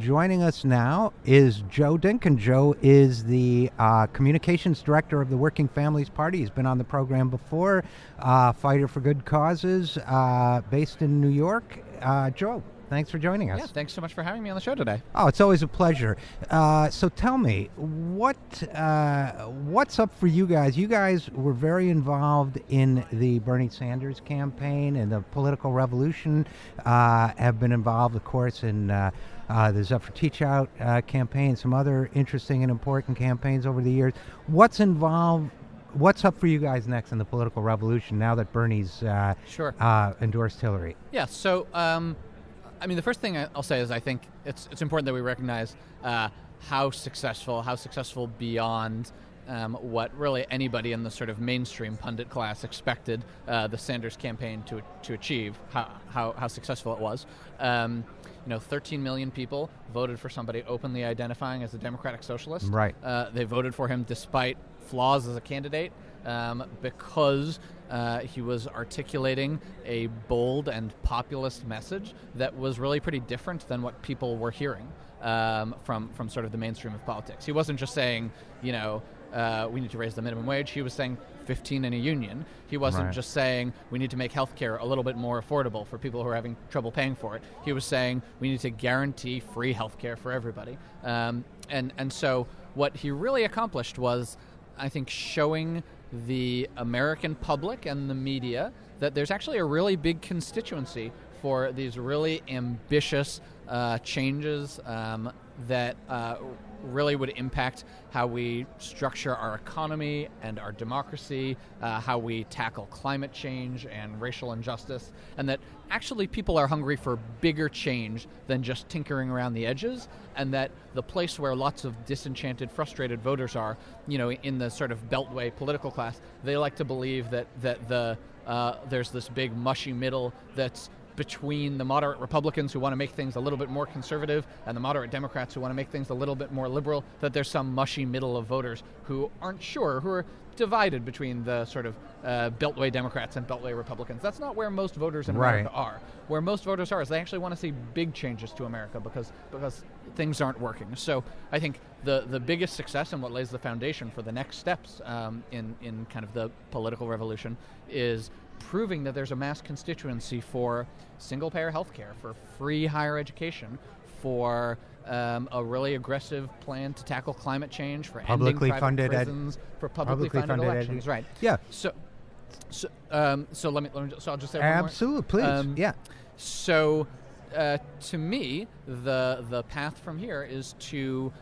joining us now is Joe Dinkin. Joe is the communications director of the Working Families Party. He's been on the program before, fighter for good causes, based in New York. Joe, thanks for joining us. Yeah, thanks so much for having me on the show today. Oh, it's always a pleasure. So tell me, what's up for you guys? You guys were very involved in the Bernie Sanders campaign and the political revolution, have been involved, of course, in the Zephyr Teach Out campaign, some other interesting and important campaigns over the years. What's up for you guys next in the political revolution now that Bernie's endorsed Hillary? Yeah, so the first thing I'll say is I think it's important that we recognize how successful beyond what really anybody in the sort of mainstream pundit class expected the Sanders campaign to achieve, how successful it was. 13 million people voted for somebody openly identifying as a democratic socialist. Right. They voted for him despite flaws as a candidate, because he was articulating a bold and populist message that was really pretty different than what people were hearing from sort of the mainstream of politics. He wasn't just saying, we need to raise the minimum wage. He was saying 15 in a union. He wasn't just saying we need to make healthcare a little bit more affordable for people who are having trouble paying for it. He was saying we need to guarantee free healthcare for everybody. And so what he really accomplished was, I think, showing the American public and the media that there's actually a really big constituency for these really ambitious changes that really would impact how we structure our economy and our democracy, how we tackle climate change and racial injustice, and that actually people are hungry for bigger change than just tinkering around the edges, and that the place where lots of disenchanted, frustrated voters are, in the sort of beltway political class, they like to believe that there's this big mushy middle that's between the moderate Republicans who want to make things a little bit more conservative and the moderate Democrats who want to make things a little bit more liberal, that there's some mushy middle of voters who aren't sure, who are divided between the sort of beltway Democrats and beltway Republicans. That's not where most voters in America are. Where most voters are is they actually want to see big changes to America because things aren't working. So I think the biggest success and what lays the foundation for the next steps in kind of the political revolution is proving that there's a mass constituency for single-payer health care, for free higher education, for a really aggressive plan to tackle climate change, for publicly ending private prisons, for publicly funded elections. Right. Yeah. So I'll just say one more. Absolutely, please. Yeah. So to me, the path from here is to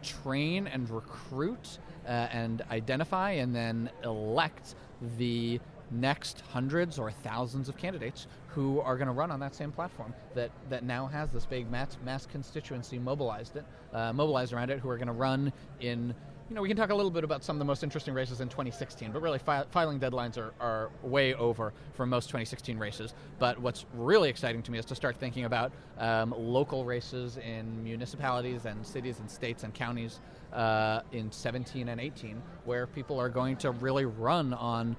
train and recruit and identify and then elect the next hundreds or thousands of candidates who are going to run on that same platform that now has this big mass constituency mobilized around it, who are going to run in, we can talk a little bit about some of the most interesting races in 2016, but really filing deadlines are way over for most 2016 races. But what's really exciting to me is to start thinking about local races in municipalities and cities and states and counties in 17 and 18, where people are going to really run on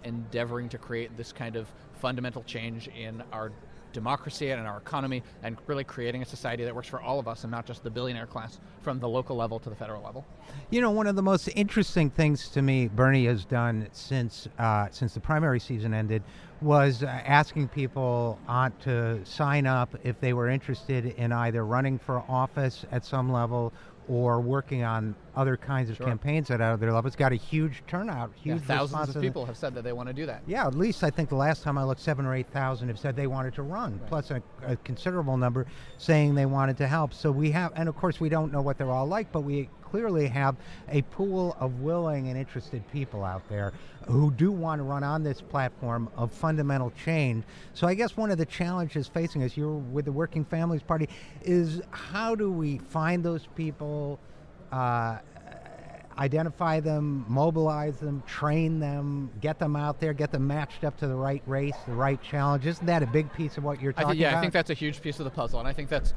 endeavoring to create this kind of fundamental change in our democracy and in our economy, and really creating a society that works for all of us and not just the billionaire class, from the local level to the federal level. One of the most interesting things to me Bernie has done since the primary season ended was asking people to sign up if they were interested in either running for office at some level or working on other kinds of campaigns at other levels. It's got a huge turnout, huge thousands of people have said that they want to do that. Yeah, at least I think the last time I looked, 7,000 or 8,000 have said they wanted to run, plus a considerable number saying they wanted to help. So we have, and of course we don't know what they're all like, but we clearly have a pool of willing and interested people out there who do want to run on this platform of fundamental change. So I guess one of the challenges facing us, you're with the Working Families Party, is how do we find those people? identify them, mobilize them, train them, get them out there, get them matched up to the right race, the right challenge. Isn't that a big piece of what you're talking about? I think that's a huge piece of the puzzle, and I think that's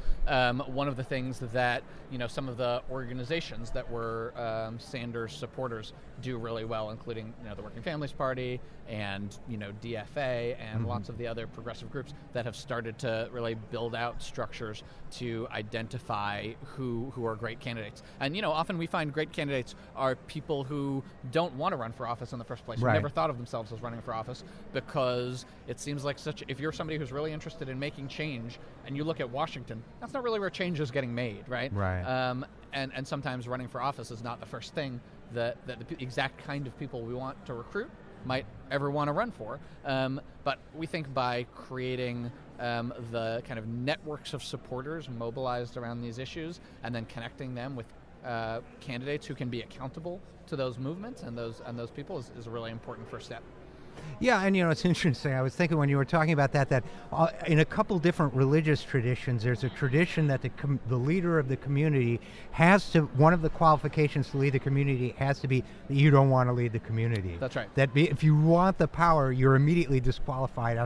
one of the things that some of the organizations that were Sanders supporters do really well, including the Working Families Party and DFA and lots of the other progressive groups that have started to really build out structures to identify who are great candidates. And often we find great candidates are people who don't want to run for office in the first place, who never thought of themselves as running for office, because it seems like if you're somebody who's really interested in making change and you look at Washington, that's not really where change is getting made, right? And sometimes running for office is not the first thing that the exact kind of people we want to recruit might ever want to run for. But we think by creating the kind of networks of supporters mobilized around these issues and then connecting them with candidates who can be accountable to those movements and those people is a really important first step. Yeah, and it's interesting. I was thinking when you were talking about that in a couple different religious traditions, there's a tradition that the leader of the community has to, one of the qualifications to lead the community has to be that you don't want to lead the community. That's right. If you want the power, you're immediately disqualified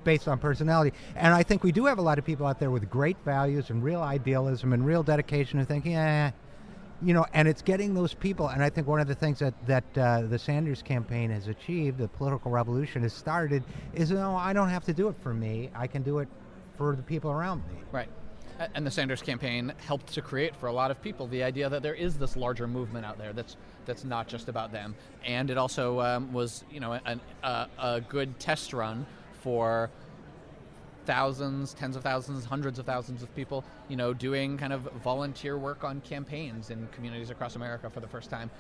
based on personality. And I think we do have a lot of people out there with great values and real idealism and real dedication who think, and it's getting those people. And I think one of the things that the Sanders campaign has achieved, the political revolution has started, is, I don't have to do it for me. I can do it for the people around me. Right. And the Sanders campaign helped to create for a lot of people the idea that there is this larger movement out there that's not just about them. And it also was, a good test run for thousands, tens of thousands, hundreds of thousands of people, doing kind of volunteer work on campaigns in communities across America for the first time,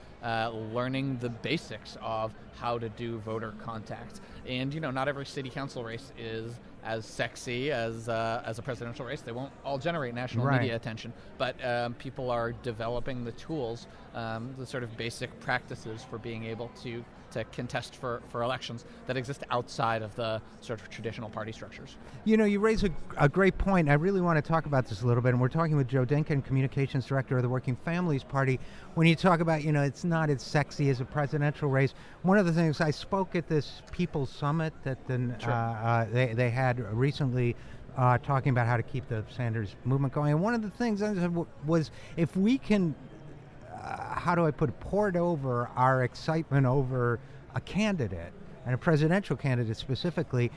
learning the basics of how to do voter contact. And, not every city council race is as sexy as a presidential race. They won't all generate national media attention, but people are developing the tools, the sort of basic practices for being able to contest for elections that exist outside of the sort of traditional party structures. You raise a great point. I really want to talk about this a little bit, and we're talking with Joe Dinkin, Communications Director of the Working Families Party. When you talk about, it's not as sexy as a presidential race, one of the things, I spoke at this People's Summit that they had recently, talking about how to keep the Sanders movement going. And one of the things I said was, if we can, how do I put it, poured over our excitement over a candidate, and a presidential candidate specifically,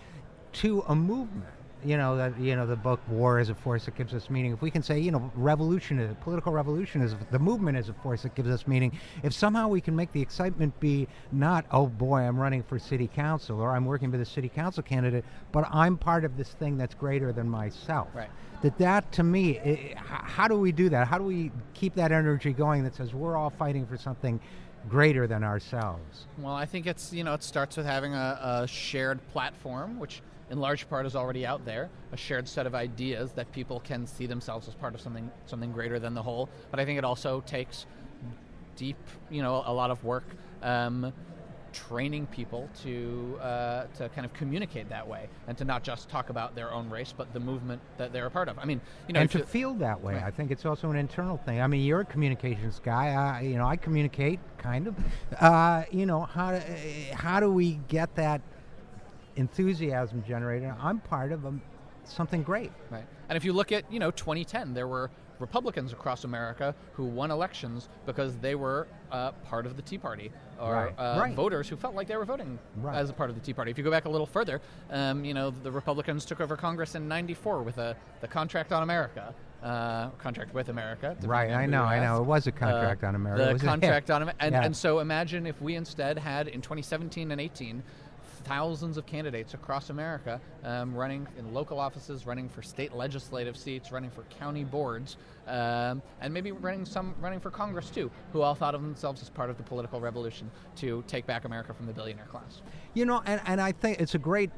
to a movement. The book War is a Force That Gives Us Meaning. If we can say, political revolution is the movement is a force that gives us meaning. If somehow we can make the excitement be not, oh boy, I'm running for city council, or I'm working with a city council candidate, but I'm part of this thing that's greater than myself. Right. That to me, how do we do that? How do we keep that energy going that says we're all fighting for something greater than ourselves? Well, I think it's, it starts with having a shared platform, which in large part is already out there, a shared set of ideas that people can see themselves as part of something greater than the whole. But I think it also takes deep, a lot of work training people to kind of communicate that way, and to not just talk about their own race, but the movement that they're a part of. I mean, and to feel that way. Right. I think it's also an internal thing. I mean, you're a communications guy. I communicate kind of. How do we get that enthusiasm generated? I'm part of something great. Right. And if you look at 2010, there were Republicans across America who won elections because they were part of the Tea Party, or voters who felt like they were voting as a part of the Tea Party. If you go back a little further, the Republicans took over Congress in '94 with the Contract on America. Contract with America. Right, I know. It was a contract on America. The contract on America. And so imagine if we instead had, in 2017 and 18, thousands of candidates across America running in local offices, running for state legislative seats, running for county boards, and maybe running for Congress too, who all thought of themselves as part of the political revolution to take back America from the billionaire class. And I think it's a great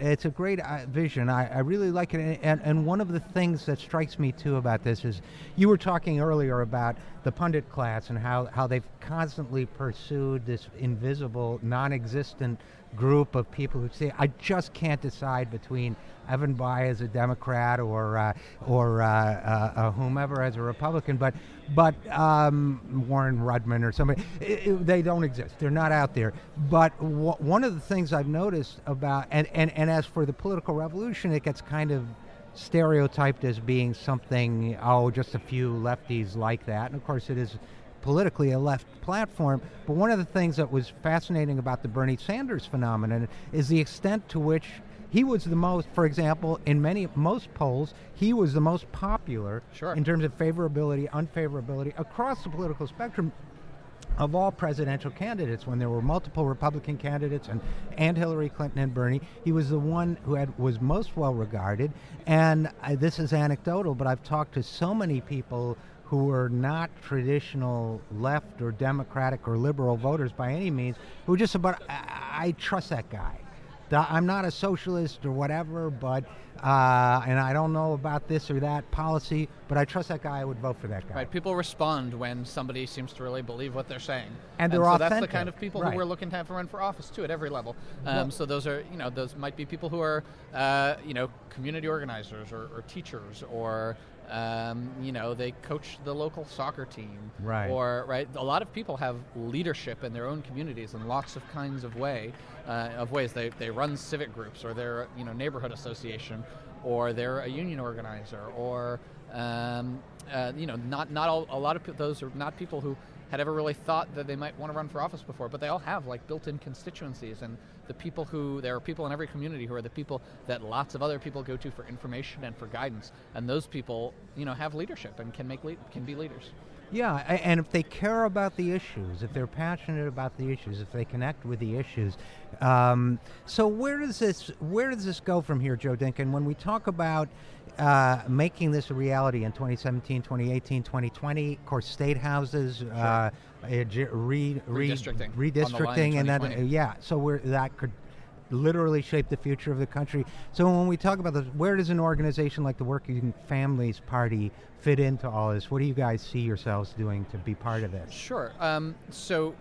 vision. I really like it. And one of the things that strikes me too about this is, you were talking earlier about the pundit class and how they've constantly pursued this invisible, non-existent group of people who say, I just can't decide between Evan Bayh as a Democrat or whomever as a Republican, but Warren Rudman or somebody. They don't exist. They're not out there. But one of the things I've noticed about, and as for the political revolution, it gets kind of stereotyped as being something, just a few lefties like that. And of course it is politically a left platform. But one of the things that was fascinating about the Bernie Sanders phenomenon is the extent to which he was the most, for example, in most polls, he was the most popular in terms of favorability, unfavorability across the political spectrum of all presidential candidates. When there were multiple Republican candidates and Hillary Clinton and Bernie, he was the one who was most well regarded. And this is anecdotal, but I've talked to so many people who were not traditional left or Democratic or liberal voters by any means, who just about, I trust that guy. I'm not a socialist or whatever, but and I don't know about this or that policy, but I trust that guy. I would vote for that guy. Right. People respond when somebody seems to really believe what they're saying, and they're authentic. That's the kind of people who we're looking to have run for office too, at every level. So those are, those might be people who are, community organizers or teachers or. They coach the local soccer team. Right. Or, a lot of people have leadership in their own communities in lots of kinds of ways. They run civic groups, or they're, neighborhood association, or they're a union organizer, or, a lot of those are not people who had ever really thought that they might want to run for office before, but they all have built-in constituencies, and there are people in every community who are the people that lots of other people go to for information and for guidance, and those people, have leadership and can be leaders. Yeah, and if they care about the issues, if they're passionate about the issues, if they connect with the issues. So where does this go from here, Joe Dinkin? When we talk about making this a reality in 2017, 2018, 2020, of course, state houses, redistricting, and that, so that could literally shape the future of the country. So when we talk about this, where does an organization like the Working Families Party fit into all this? What do you guys see yourselves doing to be part of this? Sure. So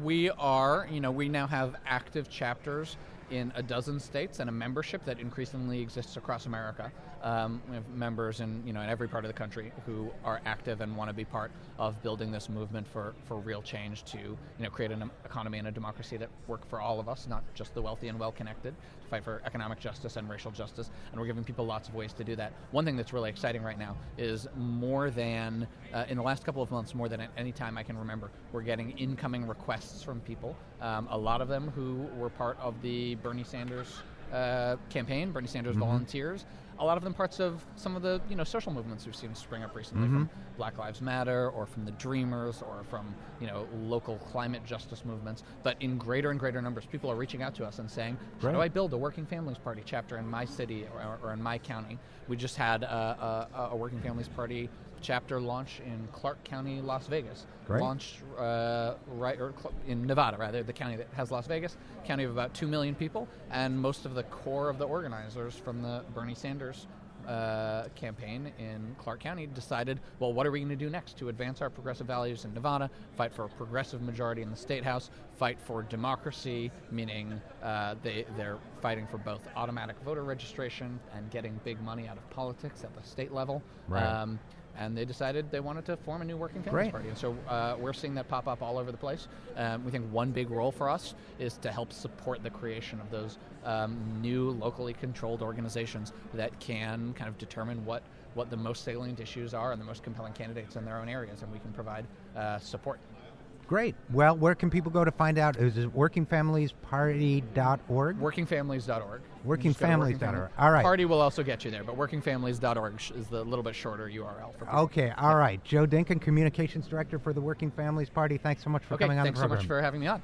we are, we now have active chapters in a dozen states and a membership that increasingly exists across America. We have members in every part of the country who are active and want to be part of building this movement for real change to create an economy and a democracy that work for all of us, not just the wealthy and well-connected, to fight for economic justice and racial justice, and we're giving people lots of ways to do that. One thing that's really exciting right now is more than, in the last couple of months, more than at any time I can remember, we're getting incoming requests from people, a lot of them who were part of the Bernie Sanders campaign, Bernie Sanders volunteers, a lot of them parts of some of the social movements we've seen spring up recently, from Black Lives Matter or from the Dreamers or from local climate justice movements. But in greater and greater numbers, people are reaching out to us and saying, how do I build a Working Families Party chapter in my city or in my county? We just had a Working Families Party chapter launch in Clark County, Las Vegas. Launched in Nevada, rather, the county that has Las Vegas, county of about 2 million people, and most of the core of the organizers from the Bernie Sanders campaign in Clark County decided, well, what are we going to do next to advance our progressive values in Nevada, fight for a progressive majority in the state house, fight for democracy, meaning they're fighting for both automatic voter registration and getting big money out of politics at the state level. And they decided they wanted to form a new Working Families Party. And so we're seeing that pop up all over the place. We think one big role for us is to help support the creation of those new locally controlled organizations that can kind of determine what the most salient issues are and the most compelling candidates in their own areas, and we can provide support. Great. Well, where can people go to find out? Is it workingfamiliesparty.org? Workingfamilies.org. Workingfamilies.org. All right. Party will also get you there, but workingfamilies.org is the little bit shorter URL for people. Okay. All right. Joe Dinkin, Communications Director for the Working Families Party. Thanks so much for coming on the program. Thanks so much for having me on.